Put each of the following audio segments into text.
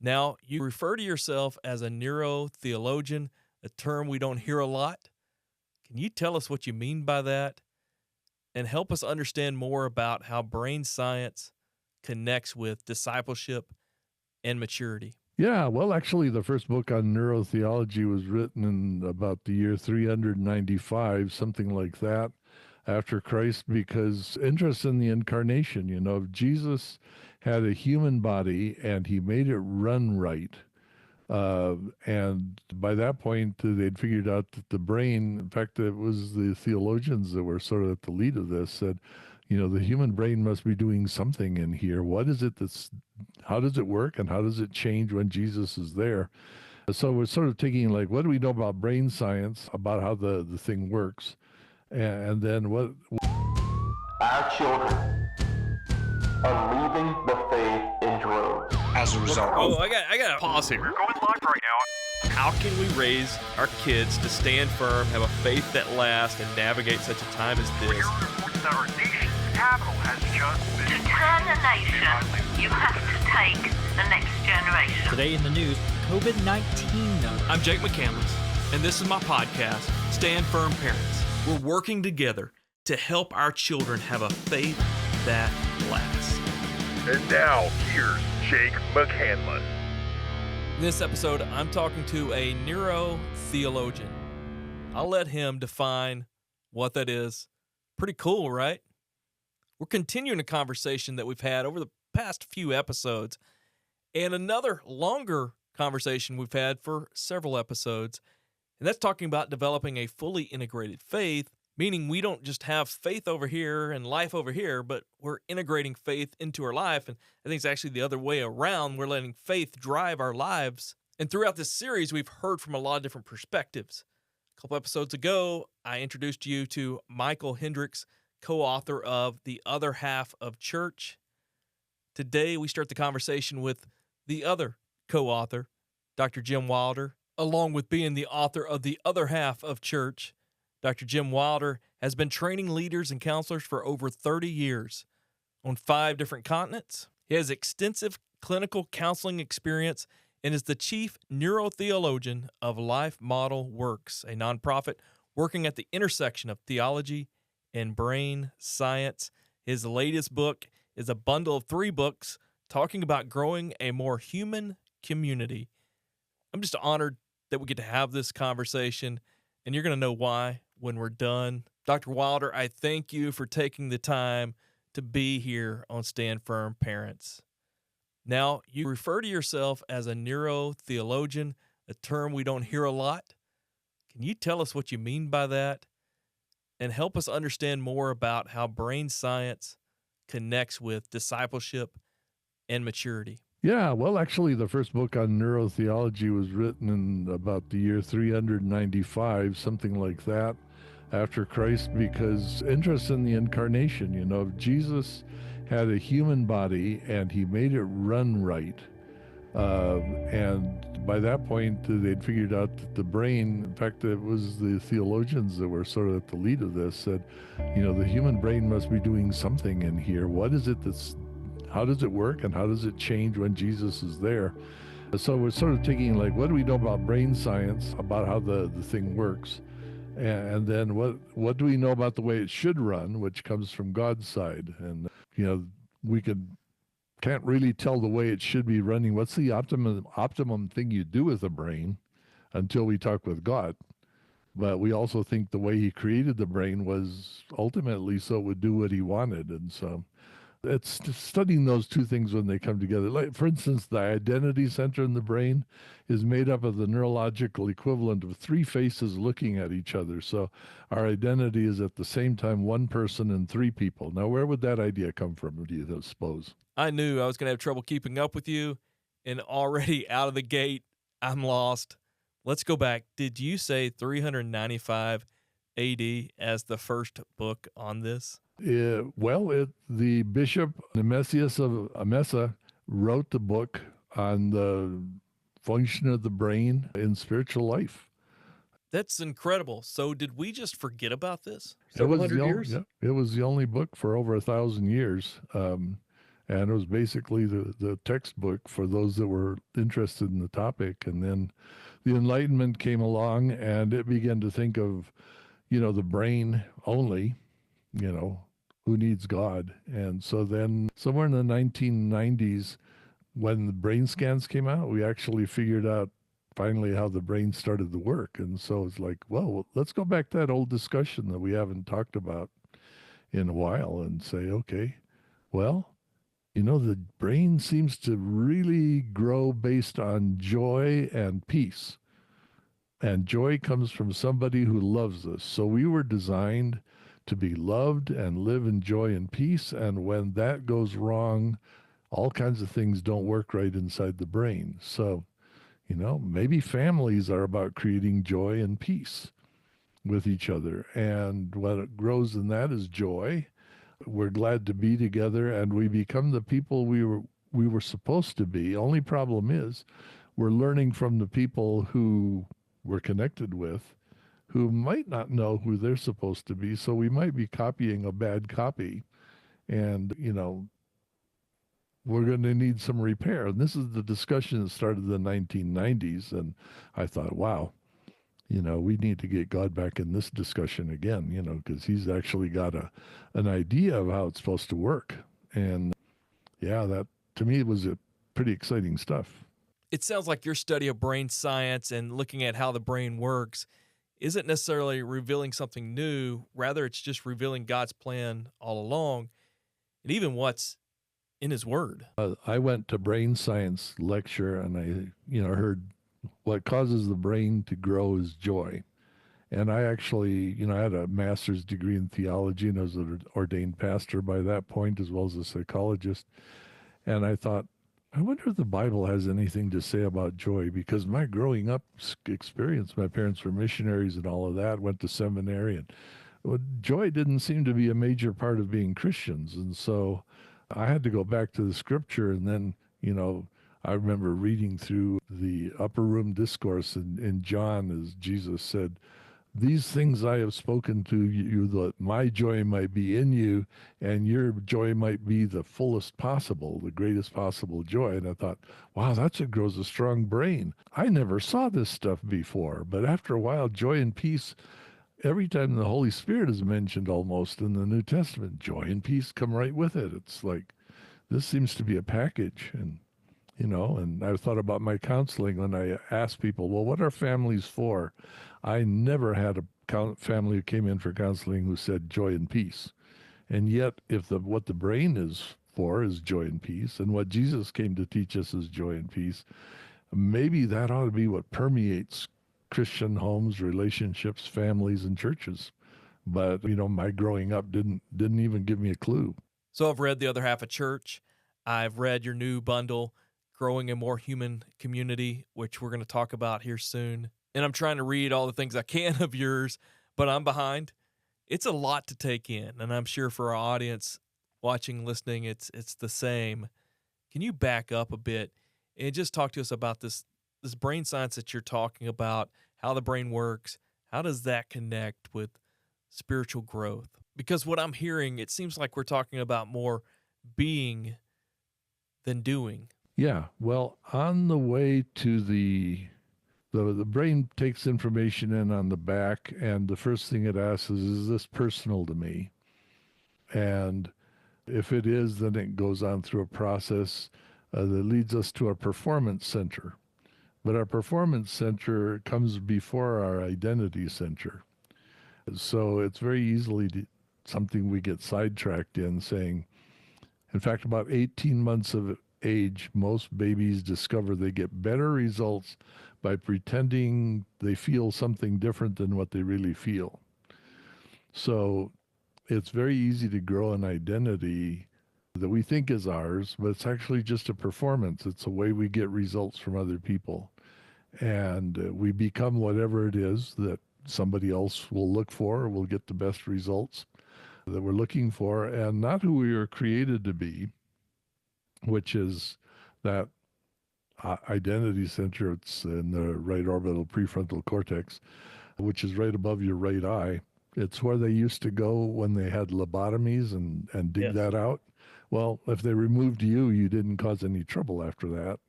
Now, you refer to yourself as a neurotheologian, a term we don't hear a lot. Can you tell us what you mean by that and help us understand more about how brain science connects with discipleship and maturity? Yeah, well, actually, the first book on neurotheology was written in about the year 395, something like that, after Christ, because interest in the incarnation, Jesus had a human body and he made it run right. And by that point, they'd figured out that the brain, in fact, it was the theologians that were sort of at the lead of this, said, the human brain must be doing something in here. What is it how does it work and how does it change when Jesus is there? So we're sort of taking like, what do we know about brain science, about how the thing works? And then what? Our children are leaving the faith in droves. As a result. Oh, I got to pause here. We're going live right now. How can we raise our kids to stand firm, have a faith that lasts, and navigate such a time as this? Your reports that our nation's capital has just been... To turn a nation, you have to take the next generation. Today in the news, COVID-19 numbers. I'm Jake McCandless, and this is my podcast, Stand Firm Parents. We're working together to help our children have a faith that lasts. And now, here's Jake McCandless. In this episode, I'm talking to a neurotheologian. I'll let him define what that is. Pretty cool, right? We're continuing a conversation that we've had over the past few episodes, and another longer conversation we've had for several episodes, and that's talking about developing a fully integrated faith, meaning we don't just have faith over here and life over here, but we're integrating faith into our life. And I think it's actually the other way around. We're letting faith drive our lives. And throughout this series, we've heard from a lot of different perspectives. A couple episodes ago, I introduced you to Michael Hendricks, co-author of The Other Half of Church. Today, we start the conversation with the other co-author, Dr. Jim Wilder. Along with being the author of The Other Half of Church, Dr. Jim Wilder has been training leaders and counselors for over 30 years on 5 different continents. He has extensive clinical counseling experience and is the chief neurotheologian of Life Model Works, a nonprofit working at the intersection of theology and brain science. His latest book is a bundle of 3 books talking about growing a more human community. I'm just honored that we get to have this conversation, and you're going to know why when we're done. Dr. Wilder, I thank you for taking the time to be here on Stand Firm Parents. Now, you refer to yourself as a neurotheologian, a term we don't hear a lot. Can you tell us what you mean by that and help us understand more about how brain science connects with discipleship and maturity? Yeah, well, actually, the first book on neurotheology was written in about the year 395, something like that, after Christ, because interest in the incarnation, Jesus had a human body and he made it run right. And by that point, they'd figured out that the brain, in fact, it was the theologians that were sort of at the lead of this, said, the human brain must be doing something in here. What is it how does it work and how does it change when Jesus is there? So we're sort of taking like, what do we know about brain science, about how the thing works? And then what do we know about the way it should run, which comes from God's side? And, we can't really tell the way it should be running. What's the optimum thing you do with the brain until we talk with God? But we also think the way he created the brain was ultimately so it would do what he wanted. And so it's just studying those two things when they come together. Like, for instance, the identity center in the brain is made up of the neurological equivalent of 3 faces looking at each other. So our identity is at the same time 1 person and 3 people. Now, where would that idea come from, do you suppose? I knew I was going to have trouble keeping up with you, and already out of the gate, I'm lost. Let's go back. Did you say 395 AD as the first book on this? The Bishop Nemesius of Emesa wrote the book on the function of the brain in spiritual life. That's incredible. So did we just forget about this? It was the only book for over 1,000 years. And it was basically the textbook for those that were interested in the topic. And then the Enlightenment came along and it began to think of, the brain only, you know, who needs God? And so then somewhere in the 1990s, when the brain scans came out, we actually figured out finally how the brain started to work. And so it's like, well, let's go back to that old discussion that we haven't talked about in a while and say, okay, well, the brain seems to really grow based on joy and peace. And joy comes from somebody who loves us. So we were designed to be loved and live in joy and peace. And when that goes wrong, all kinds of things don't work right inside the brain. So, maybe families are about creating joy and peace with each other. And what grows in that is joy. We're glad to be together and we become the people we were supposed to be. Only problem is we're learning from the people who we're connected with who might not know who they're supposed to be. So we might be copying a bad copy. And, we're going to need some repair. And this is the discussion that started in the 1990s. And I thought, wow, we need to get God back in this discussion again, because he's actually got an idea of how it's supposed to work. And yeah, that to me was a pretty exciting stuff. It sounds like your study of brain science and looking at how the brain works isn't necessarily revealing something new. Rather, it's just revealing God's plan all along and even what's in his word. I went to brain science lecture and I, heard what causes the brain to grow is joy. And I actually, I had a master's degree in theology and I was an ordained pastor by that point, as well as a psychologist. And I thought, I wonder if the Bible has anything to say about joy, because my growing up experience, my parents were missionaries and all of that, went to seminary, and joy didn't seem to be a major part of being Christians. And so I had to go back to the scripture. And then, I remember reading through the upper room discourse in John as Jesus said, "These things I have spoken to you, that my joy might be in you and your joy might be the fullest possible, the greatest possible joy." And I thought, wow, that's what grows a strong brain. I never saw this stuff before. But after a while, joy and peace, every time the Holy Spirit is mentioned almost in the New Testament, joy and peace come right with it. It's like, this seems to be a package. And and I thought about my counseling when I asked people, well, what are families for? I never had a family who came in for counseling who said joy and peace. And yet, if what the brain is for is joy and peace, and what Jesus came to teach us is joy and peace, maybe that ought to be what permeates Christian homes, relationships, families, and churches. But, my growing up didn't even give me a clue. So I've read The Other Half of Church. I've read your new bundle, Growing a More Human Community, which we're going to talk about here soon. And I'm trying to read all the things I can of yours, but I'm behind. It's a lot to take in, and I'm sure for our audience watching, listening, it's the same. Can you back up a bit and just talk to us about this brain science that you're talking about, how the brain works? How does that connect with spiritual growth? Because what I'm hearing, it seems like we're talking about more being than doing. Yeah, well, on the way to the brain takes information in on the back, and the first thing it asks is this personal to me? And if it is, then it goes on through a process that leads us to our performance center. But our performance center comes before our identity center. So it's very easily something we get sidetracked in, saying, in fact, about 18 months of age, most babies discover they get better results by pretending they feel something different than what they really feel. So it's very easy to grow an identity that we think is ours, but it's actually just a performance. It's a way we get results from other people. And we become whatever it is that somebody else will look for, or will get the best results that we're looking for, and not who we were created to be, which is that identity center. It's in the right orbital prefrontal cortex, which is right above your right eye. It's where they used to go when they had lobotomies and dig that out. Well, if they removed you, you didn't cause any trouble after that.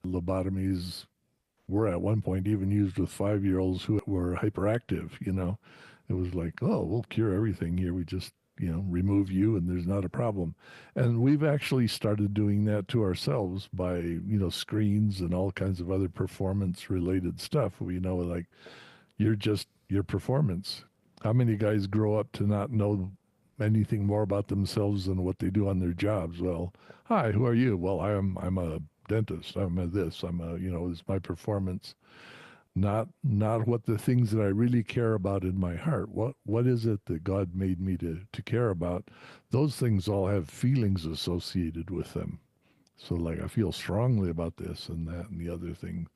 Lobotomies were at one point even used with 5-year-olds who were hyperactive, you know. It was like, oh, we'll cure everything here. We just, remove you and there's not a problem. And we've actually started doing that to ourselves by, screens and all kinds of other performance related stuff. We know, like, you're just your performance. How many guys grow up to not know anything more about themselves than what they do on their jobs? Well, hi, who are you? Well, I'm a dentist. I'm a this. I'm a, it's my performance. Not what the things that I really care about in my heart. What is it that God made me to care about? Those things all have feelings associated with them. So, like, I feel strongly about this and that and the other thing.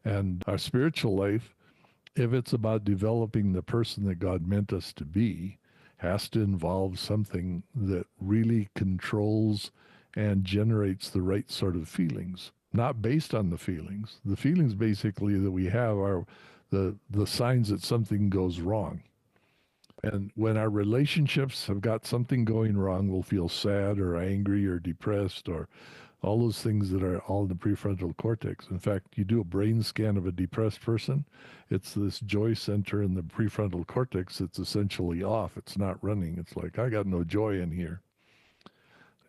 And our spiritual life, if it's about developing the person that God meant us to be, has to involve something that really controls and generates the right sort of feelings, not based on the feelings. The feelings basically that we have are the signs that something goes wrong. And when our relationships have got something going wrong, we'll feel sad or angry or depressed or all those things that are all in the prefrontal cortex. In fact, you do a brain scan of a depressed person, it's this joy center in the prefrontal cortex that's essentially off. It's not running. It's like, I got no joy in here.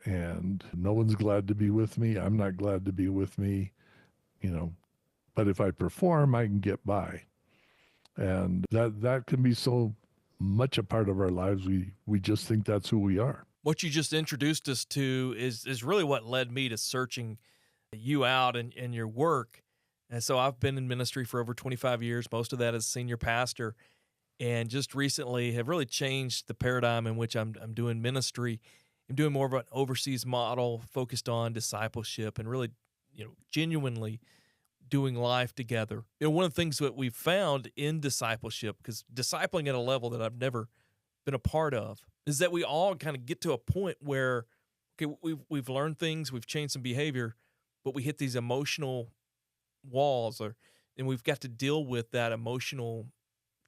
And no one's glad to be with me. I'm not glad to be with me, But if I perform, I can get by. And that can be so much a part of our lives. We just think that's who we are. What you just introduced us to is really what led me to searching you out and your work. And so I've been in ministry for over 25 years, most of that as senior pastor, and just recently have really changed the paradigm in which I'm doing ministry. I'm doing more of an overseas model focused on discipleship and really, genuinely doing life together. One of the things that we've found in discipleship, because discipling at a level that I've never been a part of, is that we all kind of get to a point where, okay, we've learned things, we've changed some behavior, but we hit these emotional walls, and we've got to deal with that emotional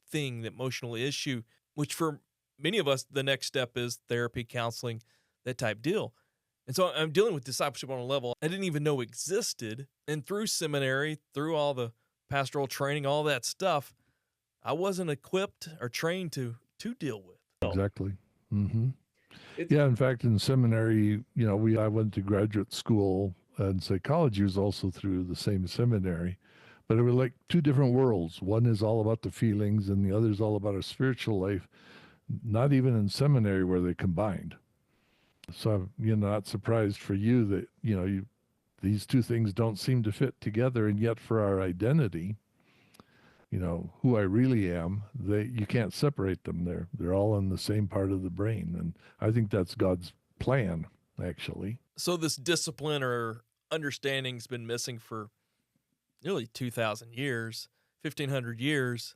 thing, the emotional issue, which for many of us, the next step is therapy, counseling, that type deal. And so I'm dealing with discipleship on a level I didn't even know existed. And through seminary, through all the pastoral training, all that stuff, I wasn't equipped or trained to deal with. Exactly. Mm-hmm. Yeah, in fact, in seminary, I went to graduate school, and psychology was also through the same seminary, but it was like two different worlds. One is all about the feelings, and the other is all about our spiritual life. Not even in seminary were they combined. So I'm, not surprised for you that these two things don't seem to fit together, and yet for our identity, who I really am, you can't separate them. They're all in the same part of the brain. And I think that's God's plan, actually. So this discipline or understanding's been missing for nearly 2,000 years, 1,500 years.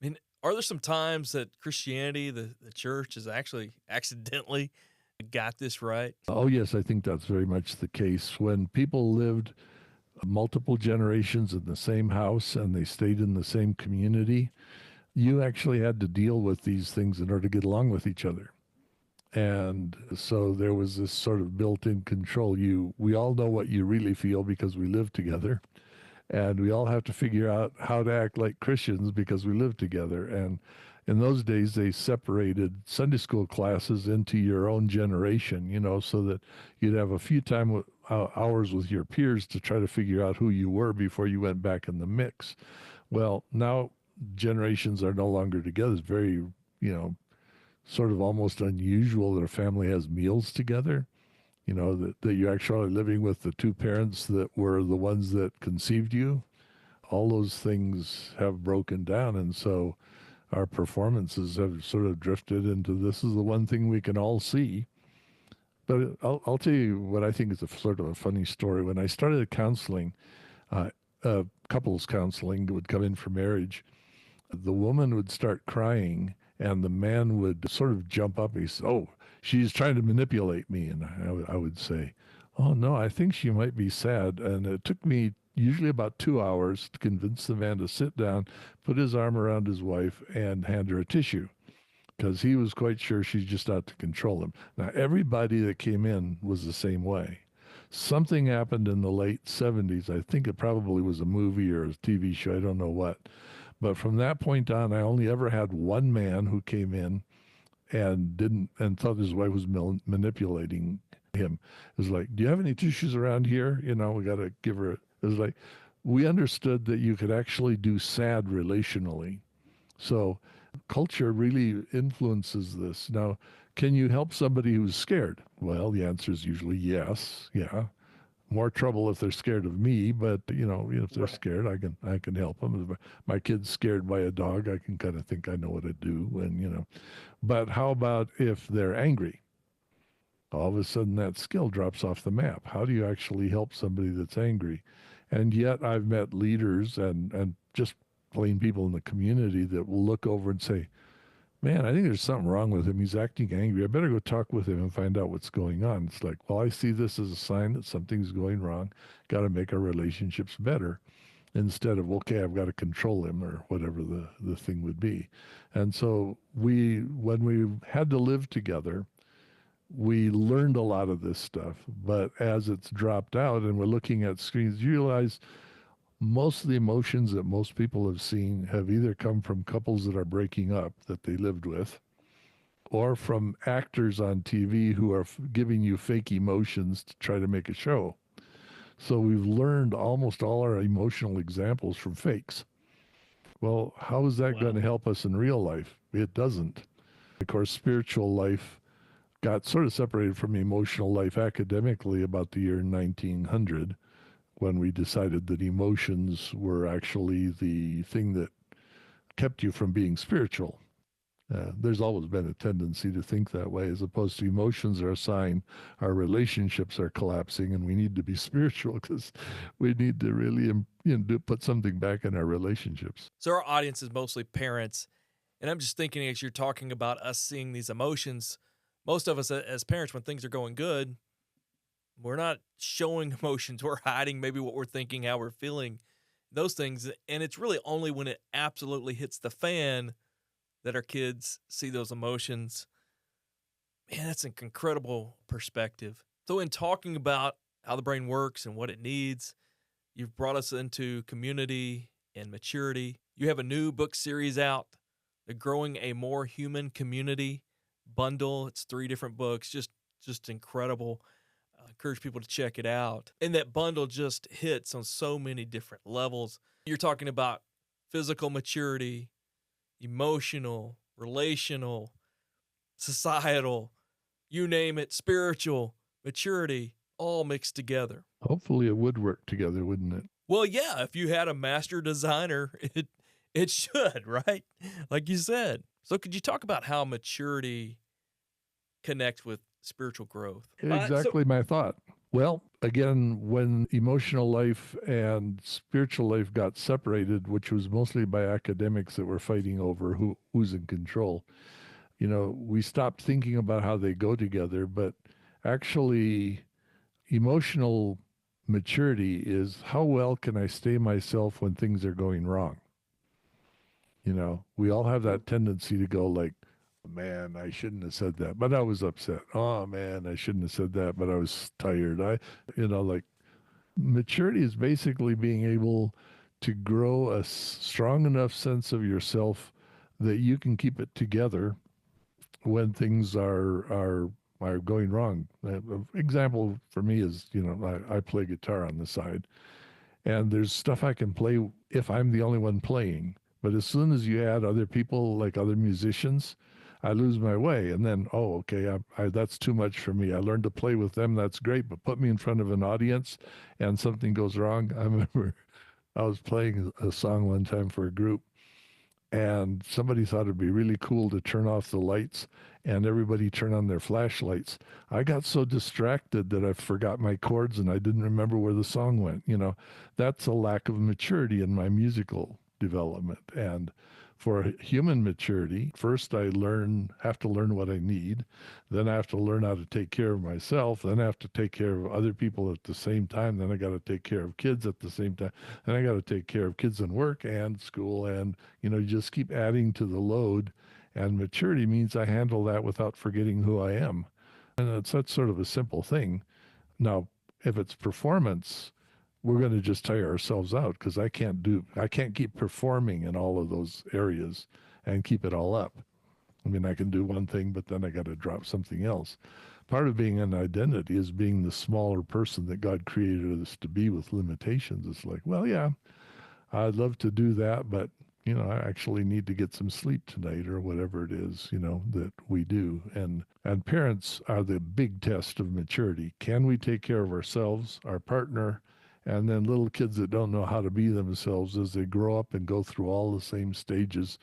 I mean, are there some times that Christianity, the church, has actually accidentally got this right? Oh, yes, I think that's very much the case. When people lived multiple generations in the same house and they stayed in the same community, you actually had to deal with these things in order to get along with each other. And so there was this sort of built-in control. We all know what you really feel because we live together, and we all have to figure out how to act like Christians because we live together. And in those days, they separated Sunday school classes into your own generation, so that you'd have a few hours with your peers to try to figure out who you were before you went back in the mix. Well, now generations are no longer together. It's very, sort of almost unusual that a family has meals together, that you're actually living with the two parents that were the ones that conceived you. All those things have broken down. And so our performances have sort of drifted into this is the one thing we can all see. But I'll tell you what I think is a sort of a funny story. When I started counseling, couples counseling would come in for marriage, the woman would start crying and the man would sort of jump up. He said, "Oh, she's trying to manipulate me." And I would say, "Oh, no, I think she might be sad." And it took me usually about 2 hours to convince the man to sit down, put his arm around his wife, and hand her a tissue. because he was quite sure she's just out to control him. Now, everybody that came in was the same way. Something happened in the late 70s. I think it probably was a movie or a TV show. I don't know what. But from that point on, I only ever had one man who came in and didn't and thought his wife was manipulating him. It was like, do you have any tissues around here? You know, we got to give her. It was like, we understood that you could actually do sad relationally. So culture really influences this. Now, can you help somebody who's scared? Well, the answer is usually yes. Yeah. More trouble if they're scared of me, but you know, if they're scared, I can help them. If my kid's scared by a dog, I can kind of think I know what to do, and you know. But how about if they're angry? All of a sudden, that skill drops off the map. How do you actually help somebody that's angry? And yet, I've met leaders and just plain people in the community that will look over and say, man, I think there's something wrong with him. He's acting angry. I better go talk with him and find out what's going on. It's like, well, I see this as a sign that something's going wrong. Got to make our relationships better instead of, okay, I've got to control him or whatever the thing would be. And so when we had to live together, we learned a lot of this stuff. But as it's dropped out and we're looking at screens, you realize most of the emotions that most people have seen have either come from couples that are breaking up that they lived with, or from actors on TV who are giving you fake emotions to try to make a show. So we've learned almost all our emotional examples from fakes. Well, how is that going to help us in real life? It doesn't. Of course, spiritual life got sort of separated from emotional life academically about the year 1900, when we decided that emotions were actually the thing that kept you from being spiritual. There's always been a tendency to think that way, as opposed to emotions are a sign our relationships are collapsing and we need to be spiritual because we need to really put something back in our relationships. So our audience is mostly parents, and I'm just thinking as you're talking about us seeing these emotions, most of us as parents, when things are going good, we're not showing emotions. We're hiding maybe what we're thinking, how we're feeling, those things. And it's really only when it absolutely hits the fan that our kids see those emotions. Man, that's an incredible perspective. So in talking about how the brain works and what it needs, you've brought us into community and maturity. You have a new book series out, the Growing a More Human Community bundle. It's 3 different books, just incredible. Encourage people to check it out. And that bundle just hits on so many different levels. You're talking about physical maturity, emotional, relational, societal, you name it, spiritual maturity, all mixed together. Hopefully it would work together, wouldn't it? Well, yeah, if you had a master designer, it should, right? Like you said. So could you talk about how maturity connects with spiritual growth? Exactly my thought. Well, again, when emotional life and spiritual life got separated, which was mostly by academics that were fighting over who's in control, we stopped thinking about how they go together. But actually, emotional maturity is how well can I stay myself when things are going wrong? We all have that tendency to go like, man, I shouldn't have said that, but I was upset. Oh man, I shouldn't have said that, but I was tired. Like maturity is basically being able to grow a strong enough sense of yourself that you can keep it together when things are going wrong. An example for me is, I play guitar on the side, and there's stuff I can play if I'm the only one playing. But as soon as you add other people, like other musicians, I lose my way. And then, okay, that's too much for me. I learned to play with them. That's great. But put me in front of an audience and something goes wrong. I remember I was playing a song one time for a group, and somebody thought it'd be really cool to turn off the lights and everybody turn on their flashlights. I got so distracted that I forgot my chords and I didn't remember where the song went. That's a lack of maturity in my musical development. And for human maturity, first I have to learn what I need. Then I have to learn how to take care of myself. Then I have to take care of other people at the same time. Then I got to take care of kids at the same time. Then I got to take care of kids in work and school. And, you just keep adding to the load. And maturity means I handle that without forgetting who I am. And that's sort of a simple thing. Now, if it's performance, we're going to just tire ourselves out because I can't keep performing in all of those areas and keep it all up. I mean, I can do one thing, but then I got to drop something else. Part of being an identity is being the smaller person that God created us to be with limitations. It's like, well, yeah, I'd love to do that, but I actually need to get some sleep tonight or whatever it is, that we do. And parents are the big test of maturity. Can we take care of ourselves, our partner, and then little kids that don't know how to be themselves as they grow up and go through all the same stages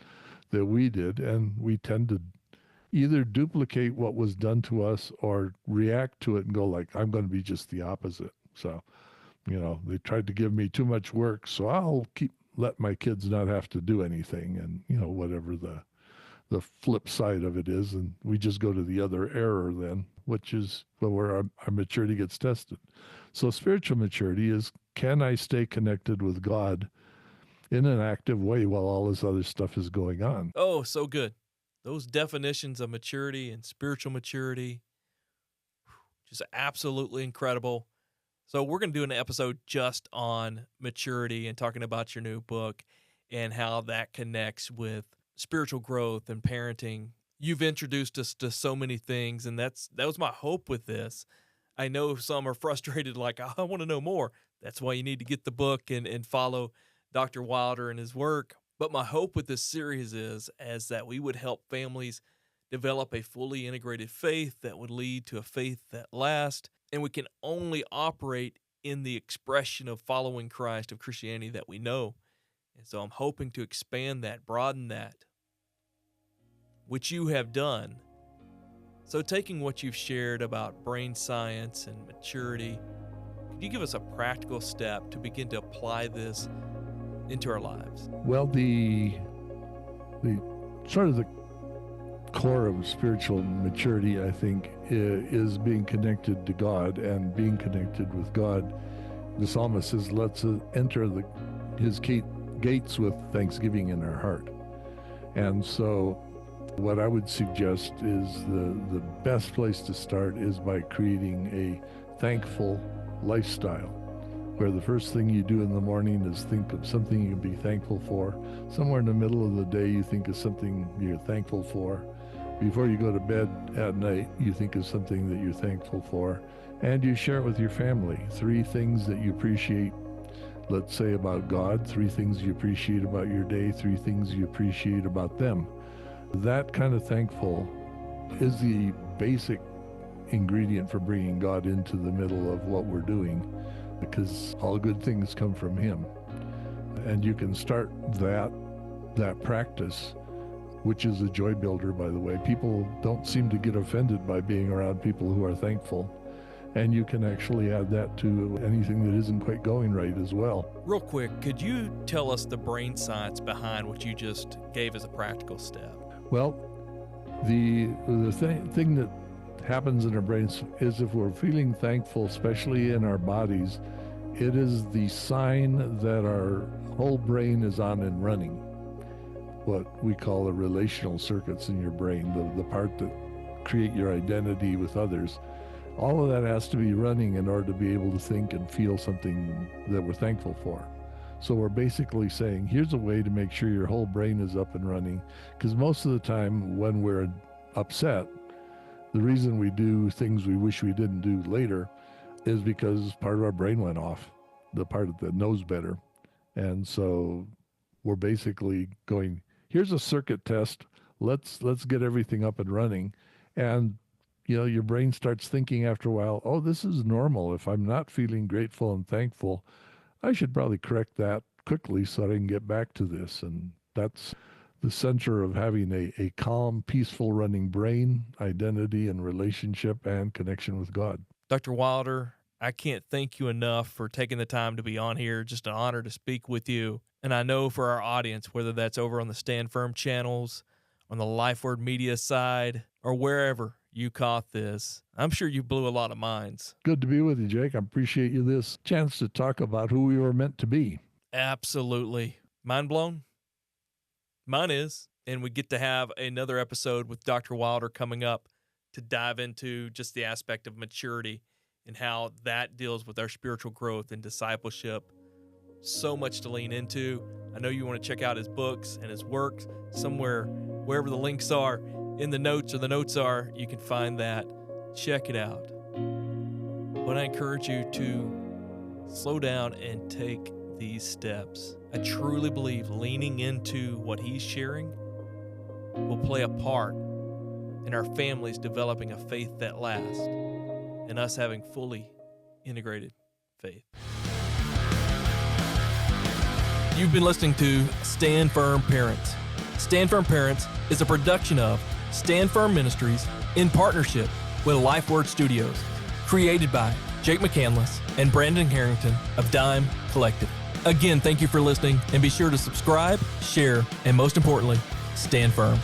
that we did, and we tend to either duplicate what was done to us or react to it and go like, I'm going to be just the opposite. So, they tried to give me too much work, so I'll let my kids not have to do anything, and whatever the flip side of it is, and we just go to the other error then, which is where our maturity gets tested. So spiritual maturity is, can I stay connected with God in an active way while all this other stuff is going on? Oh, so good. Those definitions of maturity and spiritual maturity, just absolutely incredible. So we're going to do an episode just on maturity and talking about your new book and how that connects with spiritual growth and parenting. You've introduced us to so many things, and that was my hope with this. I know some are frustrated, like, I want to know more. That's why you need to get the book and follow Dr. Wilder and his work. But my hope with this series is that we would help families develop a fully integrated faith that would lead to a faith that lasts. And we can only operate in the expression of following Christ, of Christianity that we know. And so I'm hoping to expand that, broaden that, which you have done. So taking what you've shared about brain science and maturity, could you give us a practical step to begin to apply this into our lives? Well, the sort of the core of spiritual maturity, I think, is being connected to God and being connected with God. The psalmist says, let's enter his gates with thanksgiving in our heart. And so what I would suggest is the best place to start is by creating a thankful lifestyle, where the first thing you do in the morning is think of something you can be thankful for. Somewhere in the middle of the day, you think of something you're thankful for. Before you go to bed at night, you think of something that you're thankful for, and you share it with your family. 3 things that you appreciate, let's say, about God, 3 things you appreciate about your day, 3 things you appreciate about them. That kind of thankful is the basic ingredient for bringing God into the middle of what we're doing, because all good things come from Him. And you can start that practice, which is a joy builder, by the way. People don't seem to get offended by being around people who are thankful. And you can actually add that to anything that isn't quite going right as well. Real quick, could you tell us the brain science behind what you just gave as a practical step? Well, the thing that happens in our brains is if we're feeling thankful, especially in our bodies, it is the sign that our whole brain is on and running. What we call the relational circuits in your brain, the part that create your identity with others. All of that has to be running in order to be able to think and feel something that we're thankful for. So we're basically saying, here's a way to make sure your whole brain is up and running. Because most of the time when we're upset, the reason we do things we wish we didn't do later is because part of our brain went off, the part that knows better. And so we're basically going, here's a circuit test. Let's get everything up and running. And your brain starts thinking after a while, oh, this is normal. If I'm not feeling grateful and thankful, I should probably correct that quickly so that I can get back to this. And that's the center of having a calm, peaceful running brain, identity and relationship and connection with God. Dr. Wilder, I can't thank you enough for taking the time to be on here. Just an honor to speak with you. And I know for our audience, whether that's over on the Stand Firm channels, on the Life Word Media side, or wherever you caught this, I'm sure you blew a lot of minds. Good to be with you, Jake. I appreciate you this chance to talk about who we were meant to be. Absolutely. Mind blown? Mine is. And we get to have another episode with Dr. Wilder coming up to dive into just the aspect of maturity and how that deals with our spiritual growth and discipleship. So much to lean into. I know you want to check out his books and his works somewhere, wherever the links are in the notes or the notes are, you can find that. Check it out. But I encourage you to slow down and take these steps. I truly believe leaning into what he's sharing will play a part in our families developing a faith that lasts and us having fully integrated faith. You've been listening to Stand Firm Parents. Stand Firm Parents is a production of Stand Firm Ministries in partnership with Life Word Studios, created by Jake McCandless and Brandon Harrington of Dime Collective. Again, thank you for listening, and be sure to subscribe, share, and most importantly, stand firm.